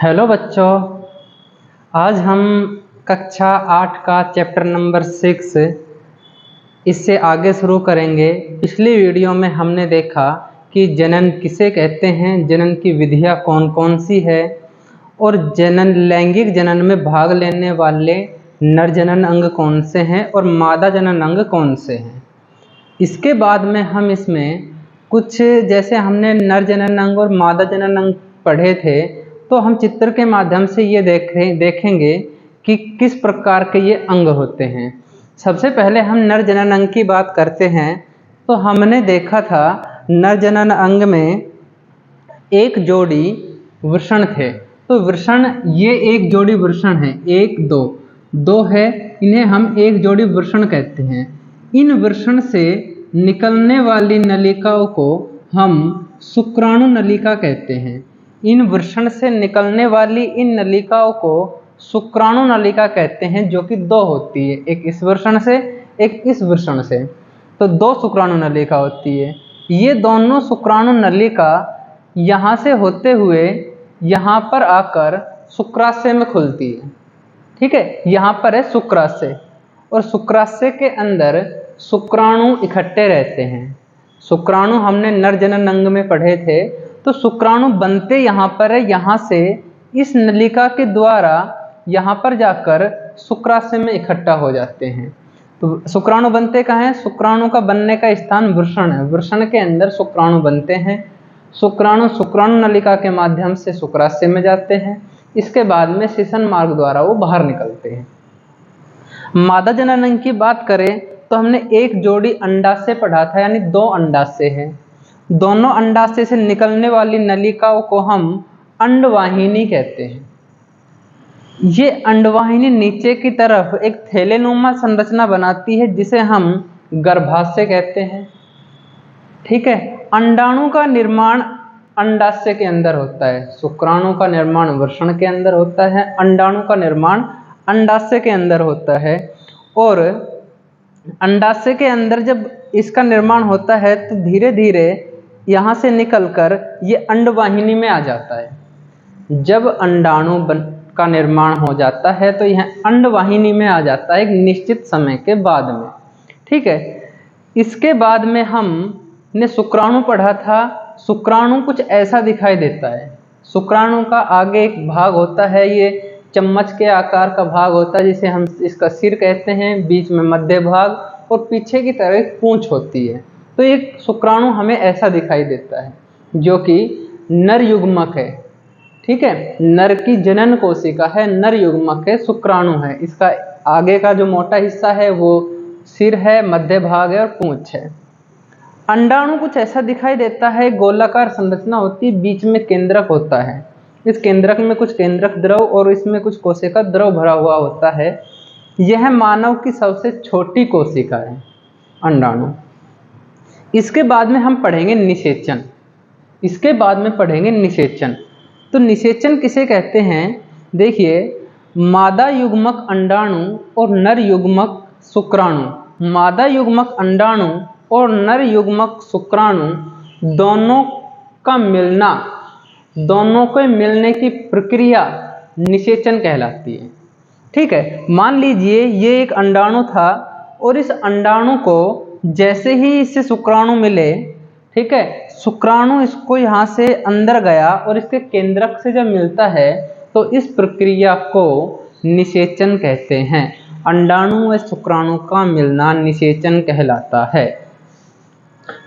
Hello बच्चों, आज हम कक्षा 8 का चैप्टर नंबर 6 इससे आगे शुरू करेंगे। पिछली वीडियो में हमने देखा कि जनन किसे कहते हैं, जनन की विधियां कौन कौन सी है और जनन लैंगिक जनन में भाग लेने वाले नर जनन अंग कौन से हैं और मादा जनन अंग कौन से हैं। इसके बाद में हम इसमें कुछ जैसे हमने नर जनन अंग और मादा जनन अंग पढ़े थे, तो हम चित्र के माध्यम से ये देखेंगे कि किस प्रकार के ये अंग होते हैं। सबसे पहले हम नर जनन अंग की बात करते हैं। तो हमने देखा था नर जनन अंग में एक जोड़ी वृषण थे। तो वृषण, ये एक जोड़ी वृषण है, एक दो है, इन्हें हम एक जोड़ी वृषण कहते हैं। इन वृषण से निकलने वाली नलिकाओं को हम शुक्राणु नलिका कहते हैं। इन वृषण से निकलने वाली इन नलिकाओं को शुक्राणु नलिका कहते हैं, जो कि दो होती है, एक इस वृषण से एक इस वृषण से। तो दो शुक्राणु नलिका होती है। ये दोनों शुक्राणु नलिका यहाँ से होते हुए यहाँ पर आकर शुक्राशय में खुलती है। ठीक है, यहाँ पर है शुक्राशय और शुक्राशय के अंदर शुक्राणु इकट्ठे रहते हैं। शुक्राणु हमने नर जनन अंग में पढ़े थे। तो शुक्राणु बनते यहाँ पर है, यहाँ से इस नलिका के द्वारा यहाँ पर जाकर शुक्राशय में इकट्ठा हो जाते हैं। तो शुक्राणु बनते कहाँ हैं? शुक्राणु का बनने का स्थान वृषण है। वृषण के अंदर शुक्राणु बनते हैं। शुक्राणु शुक्राणु नलिका के माध्यम से शुक्राशय में जाते हैं। इसके बाद में श्वसन मार्ग द्वारा वो बाहर निकलते हैं। मादा जनन अंग की बात करें तो हमने एक जोड़ी अंडाशय पढ़ा था, यानी दो अंडाशय है। दोनों अंडाशय से निकलने वाली नलिकाओं को हम अंडवाहिनी कहते हैं। ये अंडवाहिनी नीचे की तरफ एक थैलेनुमा संरचना बनाती है, जिसे हम गर्भाशय कहते हैं। ठीक है, अंडाणु का निर्माण अंडाशय के अंदर होता है, शुक्राणु का निर्माण वृषण के अंदर होता है, अंडाणु का निर्माण अंडाशय के अंदर होता है। और अंडाशय के अंदर जब इसका निर्माण होता है तो धीरे धीरे यहाँ से निकलकर ये अंडवाहिनी में आ जाता है। जब अंडाणु का निर्माण हो जाता है तो यह अंडवाहिनी में आ जाता है एक निश्चित समय के बाद में। ठीक है, इसके बाद में हमने शुक्राणु पढ़ा था। शुक्राणु कुछ ऐसा दिखाई देता है। शुक्राणु का आगे एक भाग होता है, ये चम्मच के आकार का भाग होता है, जिसे हम इसका सिर कहते हैं, बीच में मध्य भाग और पीछे की तरफ एक पूंछ होती है। तो एक शुक्राणु हमें ऐसा दिखाई देता है, जो कि नर युग्मक है। ठीक है, नर की जनन कोशिका है, नर युग्मक है, शुक्राणु है। इसका आगे का जो मोटा हिस्सा है वो सिर है, मध्य भाग है और पूंछ है। अंडाणु कुछ ऐसा दिखाई देता है, गोलाकार संरचना होती है, बीच में केंद्रक होता है। इस केंद्रक में कुछ केंद्रक द्रव और इसमें कुछ कोशिका द्रव भरा हुआ होता है। यह मानव की सबसे छोटी कोशिका है, अंडाणु। इसके बाद में हम पढ़ेंगे निषेचन। इसके बाद में पढ़ेंगे निषेचन। तो निषेचन किसे कहते हैं? देखिए, मादा युग्मक अंडाणु और नर युग्मक शुक्राणु, मादा युग्मक अंडाणु और नर युग्मक शुक्राणु दोनों का मिलना, दोनों के मिलने की प्रक्रिया निषेचन कहलाती है। ठीक है, मान लीजिए ये एक अंडाणु था और इस अंडाणु को जैसे ही इससे शुक्राणु मिले, ठीक है, शुक्राणु इसको यहाँ से अंदर गया और इसके केंद्रक से जब मिलता है तो इस प्रक्रिया को निषेचन कहते हैं। अंडाणु व शुक्राणु का मिलना निषेचन कहलाता है।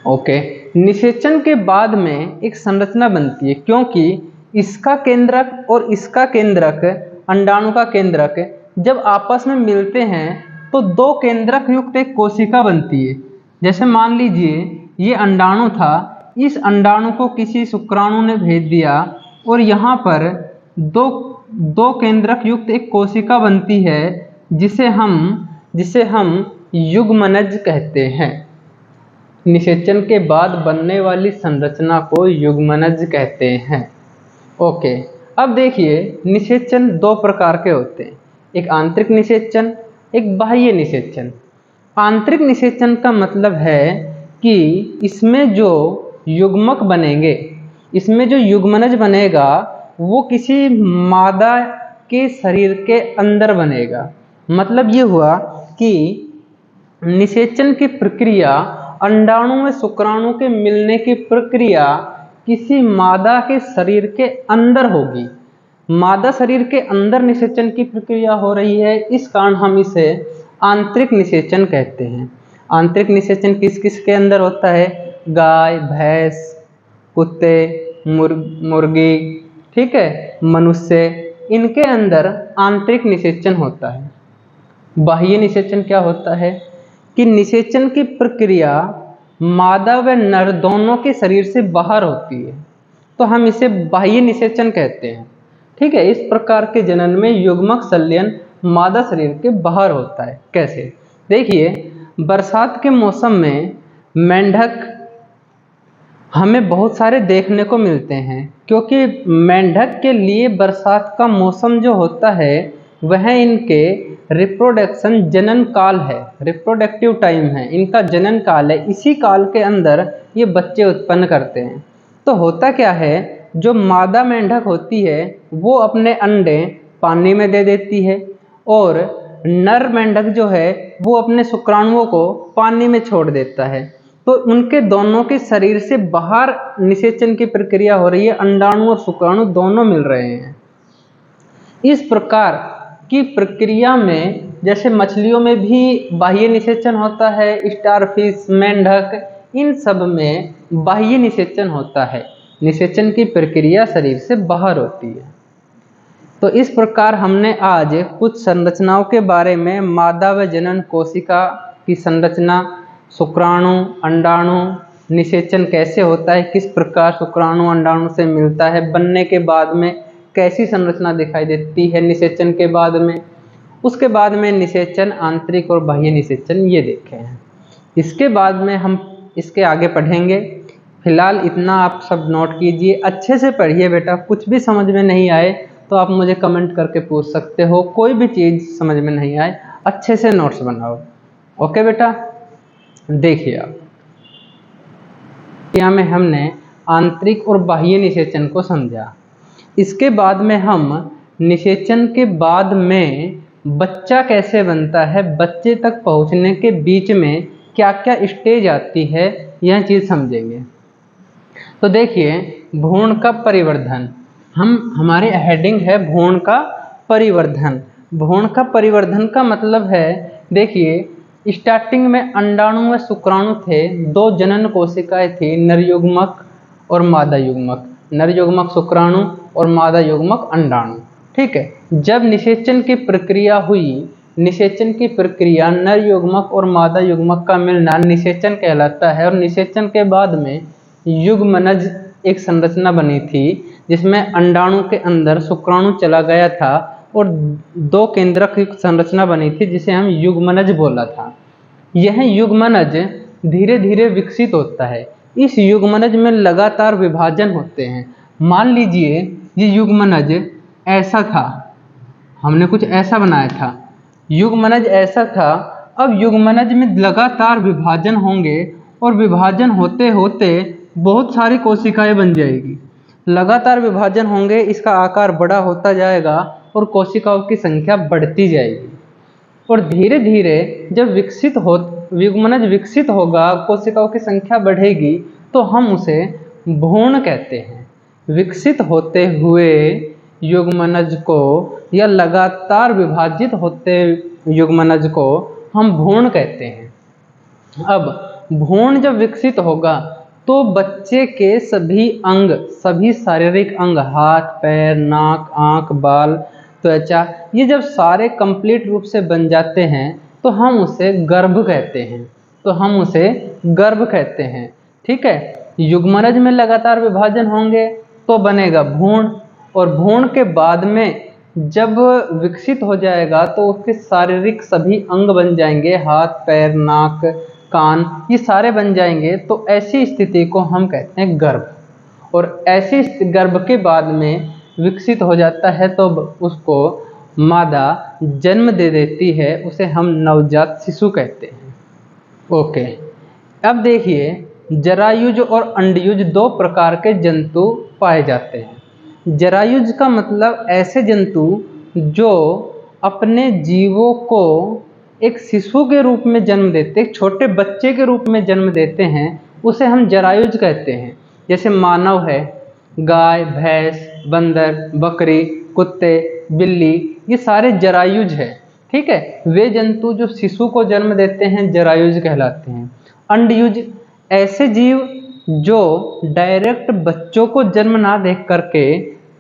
ओके, निषेचन के बाद में एक संरचना बनती है, क्योंकि इसका केंद्रक और इसका केंद्रक, अंडाणु का केंद्रक जब आपस में मिलते हैं तो दो केंद्रक युक्त एक कोशिका बनती है। जैसे मान लीजिए ये अंडाणु था, इस अंडाणु को किसी शुक्राणु ने भेज दिया और यहाँ पर दो केंद्रक युक्त एक कोशिका बनती है, जिसे हम युग्मनज कहते हैं। निषेचन के बाद बनने वाली संरचना को युग्मनज कहते हैं। ओके, अब देखिए, निषेचन दो प्रकार के होते हैं, एक आंतरिक निषेचन, एक बाह्य निषेचन। आंतरिक निषेचन का मतलब है कि इसमें जो युग्मक बनेंगे, इसमें जो युग्मनज बनेगा वो किसी मादा के शरीर के अंदर बनेगा। मतलब ये हुआ कि निषेचन की प्रक्रिया, अंडाणु में शुक्राणु के मिलने की प्रक्रिया किसी मादा के शरीर के अंदर होगी। मादा शरीर के अंदर निषेचन की प्रक्रिया हो रही है, इस कारण हम इसे आंतरिक निषेचन कहते हैं। आंतरिक निषेचन किस किस के अंदर होता है? गाय, भैंस, कुत्ते, मुर्गी, ठीक है, मनुष्य, इनके अंदर आंतरिक निषेचन होता है। बाह्य निषेचन क्या होता है कि निषेचन की प्रक्रिया मादा व नर दोनों के शरीर से बाहर होती है, तो हम इसे बाह्य निषेचन कहते हैं। ठीक है, इस प्रकार के जनन में युग्मक संलयन मादा शरीर के बाहर होता है। कैसे? देखिए, बरसात के मौसम में मेंढक हमें बहुत सारे देखने को मिलते हैं, क्योंकि मेंढक के लिए बरसात का मौसम जो होता है वह इनके रिप्रोडक्शन जनन काल है, रिप्रोडक्टिव टाइम है, इनका जनन काल है। इसी काल के अंदर ये बच्चे उत्पन्न करते हैं। तो होता क्या है, जो मादा मेंढक होती है वो अपने अंडे पानी में दे देती है, और नर मेंढक जो है वो अपने शुक्राणुओं को पानी में छोड़ देता है। तो उनके दोनों के शरीर से बाहर निषेचन की प्रक्रिया हो रही है, अंडाणु और शुक्राणु दोनों मिल रहे हैं। इस प्रकार की प्रक्रिया में जैसे मछलियों में भी बाह्य निषेचन होता है, स्टारफिश, मेंढक, इन सब में बाह्य निषेचन होता है। निषेचन की प्रक्रिया शरीर से बाहर होती है। तो इस प्रकार हमने आज कुछ संरचनाओं के बारे में, मादा व जनन कोशिका की संरचना, शुक्राणु, अंडाणु, निषेचन कैसे होता है, किस प्रकार शुक्राणु अंडाणु से मिलता है, बनने के बाद में कैसी संरचना दिखाई देती है निषेचन के बाद में, उसके बाद में निषेचन आंतरिक और बाह्य निषेचन ये देखे हैं। इसके बाद में हम इसके आगे पढ़ेंगे। फिलहाल इतना आप सब नोट कीजिए, अच्छे से पढ़िए बेटा। कुछ भी समझ में नहीं आए तो आप मुझे कमेंट करके पूछ सकते हो। कोई भी चीज़ समझ में नहीं आए, अच्छे से नोट्स बनाओ। ओके बेटा, देखिए आप यहाँ में हमने आंतरिक और बाह्य निषेचन को समझा। इसके बाद में हम निषेचन के बाद में बच्चा कैसे बनता है, बच्चे तक पहुँचने के बीच में क्या क्या स्टेज आती है, यह चीज़ समझेंगे। तो देखिए, भ्रूण का परिवर्धन, हमारे हेडिंग है भ्रूण का परिवर्धन। भ्रूण का परिवर्धन का मतलब है, देखिए, स्टार्टिंग में अंडाणु व शुक्राणु थे, दो जनन कोशिकाएं थी, नर युग्मक और मादा युग्मक, नर युग्मक शुक्राणु और मादा युग्मक अंडाणु। ठीक है, जब निषेचन की प्रक्रिया हुई, निषेचन की प्रक्रिया नर युग्मक और मादा युग्मक का मिलना निषेचन कहलाता है। और निषेचन के बाद में युग्मनज एक संरचना बनी थी, जिसमें अंडाणु के अंदर शुक्राणु चला गया था और दो केंद्रक संरचना बनी थी, जिसे हम युग्मनज बोला था। यह युग्मनज धीरे धीरे विकसित होता है। इस युग्मनज में लगातार विभाजन होते हैं। मान लीजिए ये युग्मनज ऐसा था, हमने कुछ ऐसा बनाया था, युग्मनज ऐसा था। अब युग्मनज में लगातार विभाजन होंगे और विभाजन होते होते बहुत सारी कोशिकाएं बन जाएगी। लगातार विभाजन होंगे, इसका आकार बड़ा होता जाएगा और कोशिकाओं की संख्या बढ़ती जाएगी। और धीरे धीरे जब युग्मनज विकसित होगा, कोशिकाओं की संख्या बढ़ेगी, तो हम उसे भ्रूण कहते हैं। विकसित होते हुए युग्मनज को या लगातार विभाजित होते युग्मनज को हम भ्रूण कहते हैं। अब भ्रूण जब विकसित होगा तो बच्चे के सभी अंग, सभी शारीरिक अंग, हाथ, पैर, नाक, आँख, बाल, त्वचा, ये जब सारे कंप्लीट रूप से बन जाते हैं तो हम उसे गर्भ कहते हैं। तो हम उसे गर्भ कहते हैं। ठीक है, युग्मनज में लगातार विभाजन होंगे तो बनेगा भ्रूण, और भ्रूण के बाद में जब विकसित हो जाएगा तो उसके शारीरिक सभी अंग बन जाएंगे, हाथ, पैर, नाक, कान, ये सारे बन जाएंगे। तो ऐसी स्थिति को हम कहते हैं गर्भ। और ऐसी गर्भ के बाद में विकसित हो जाता है तो उसको मादा जन्म दे देती है, उसे हम नवजात शिशु कहते हैं। ओके, अब देखिए, जरायुज और अंडयुज दो प्रकार के जंतु पाए जाते हैं। जरायुज का मतलब ऐसे जंतु जो अपने जीवों को एक शिशु के रूप में जन्म देते, एक छोटे बच्चे के रूप में जन्म देते हैं, उसे हम जरायुज कहते हैं। जैसे मानव है, गाय, भैंस, बंदर, बकरी, कुत्ते, बिल्ली, ये सारे जरायुज है। ठीक है, वे जंतु जो शिशु को जन्म देते हैं जरायुज कहलाते हैं। अंडयुज ऐसे जीव जो डायरेक्ट बच्चों को जन्म ना दे करके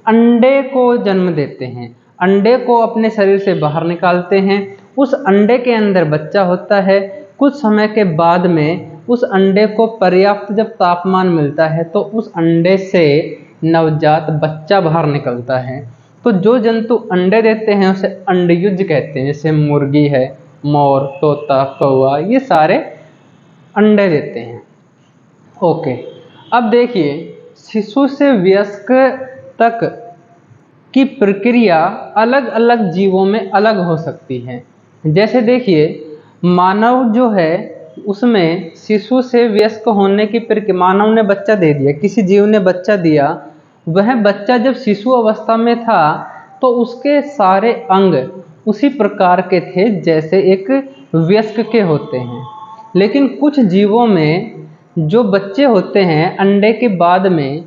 अंडे को जन्म देते हैं, अंडे को अपने शरीर से बाहर निकालते हैं, उस अंडे के अंदर बच्चा होता है। कुछ समय के बाद में उस अंडे को पर्याप्त जब तापमान मिलता है तो उस अंडे से नवजात बच्चा बाहर निकलता है। तो जो जंतु अंडे देते हैं उसे अंडयुज कहते हैं। जैसे मुर्गी है, मोर, तोता, कौवा, ये सारे अंडे देते हैं। ओके, अब देखिए शिशु से वयस्क तक की प्रक्रिया अलग अलग जीवों में अलग हो सकती है। जैसे देखिए मानव जो है उसमें शिशु से वयस्क होने की प्रक्रिया, मानव ने बच्चा दे दिया, किसी जीव ने बच्चा दिया, वह बच्चा जब शिशु अवस्था में था तो उसके सारे अंग उसी प्रकार के थे जैसे एक वयस्क के होते हैं। लेकिन कुछ जीवों में जो बच्चे होते हैं, अंडे के बाद में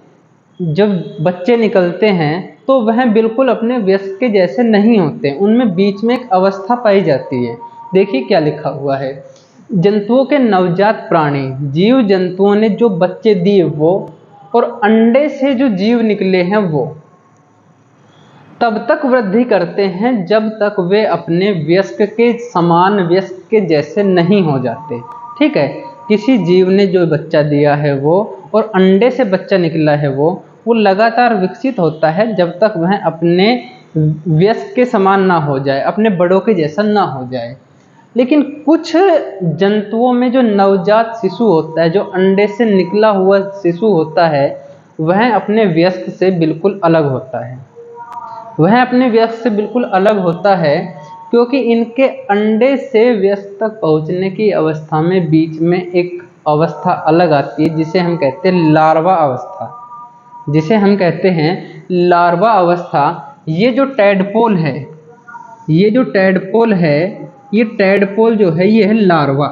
जब बच्चे निकलते हैं तो वह बिल्कुल अपने वयस्क के जैसे नहीं होते, उनमें बीच में एक अवस्था पाई जाती है। देखिए क्या लिखा हुआ है, जंतुओं के नवजात प्राणी जीव जंतुओं ने जो बच्चे दिए वो, और अंडे से जो जीव निकले हैं वो तब तक वृद्धि करते हैं जब तक वे अपने वयस्क के समान, वयस्क के जैसे नहीं हो जाते। ठीक है, किसी जीव ने जो बच्चा दिया है वो और अंडे से बच्चा निकला है वो लगातार विकसित होता है जब तक वह अपने वयस्क के समान ना हो जाए, अपने बड़ों के जैसा ना हो जाए। लेकिन कुछ जंतुओं में जो नवजात शिशु होता है, जो अंडे से निकला हुआ शिशु होता है, वह अपने वयस्क से बिल्कुल अलग होता है। वह अपने वयस्क से बिल्कुल अलग होता है क्योंकि इनके अंडे से वयस्क तक पहुंचने की अवस्था में बीच में एक अवस्था अलग आती है जिसे हम कहते हैं लार्वा अवस्था, जिसे हम कहते हैं लार्वा अवस्था। ये जो टैडपोल है, ये जो टैडपोल है, ये टैडपोल जो है ये है लार्वा।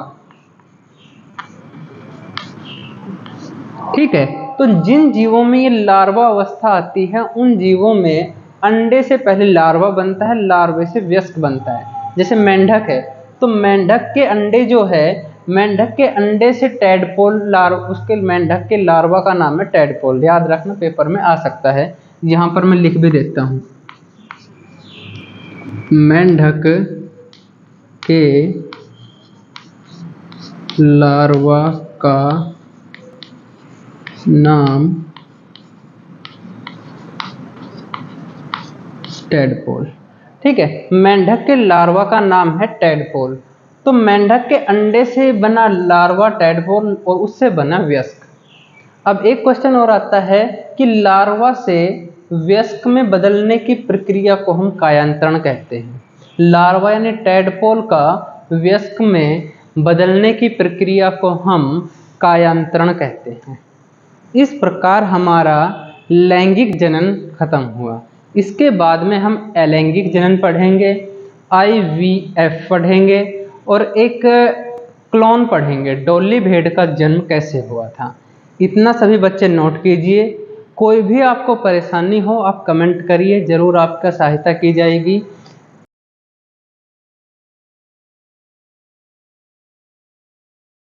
ठीक है, तो जिन जीवों में ये लार्वा अवस्था आती है उन जीवों में अंडे से पहले लार्वा बनता है, लार्वे से वयस्क बनता है। जैसे मेंढक है तो मेंढक के अंडे जो है, मेंढक के अंडे से टैडपोल उसके मेंढक के लार्वा का नाम है टैडपोल। याद रखना, पेपर में आ सकता है, यहाँ पर मैं लिख भी देता हूँ। मेंढक के लार्वा का नाम टैडपोल। ठीक है, मेंढक के लार्वा का नाम है टैडपोल। तो मेंढक के अंडे से बना लार्वा टैडपोल और उससे बना वयस्क। अब एक क्वेश्चन और आता है कि लार्वा से वयस्क में बदलने की प्रक्रिया को हम कायांतरण कहते हैं। लार्वा यानी टैडपोल का वयस्क में बदलने की प्रक्रिया को हम कायांतरण कहते हैं। इस प्रकार हमारा लैंगिक जनन खत्म हुआ। इसके बाद में हम अलैंगिक जनन पढ़ेंगे, IVF पढ़ेंगे और एक क्लोन पढ़ेंगे, डॉली भेड़ का जन्म कैसे हुआ था। इतना सभी बच्चे नोट कीजिए। कोई भी आपको परेशानी हो आप कमेंट करिए, ज़रूर आपका सहायता की जाएगी।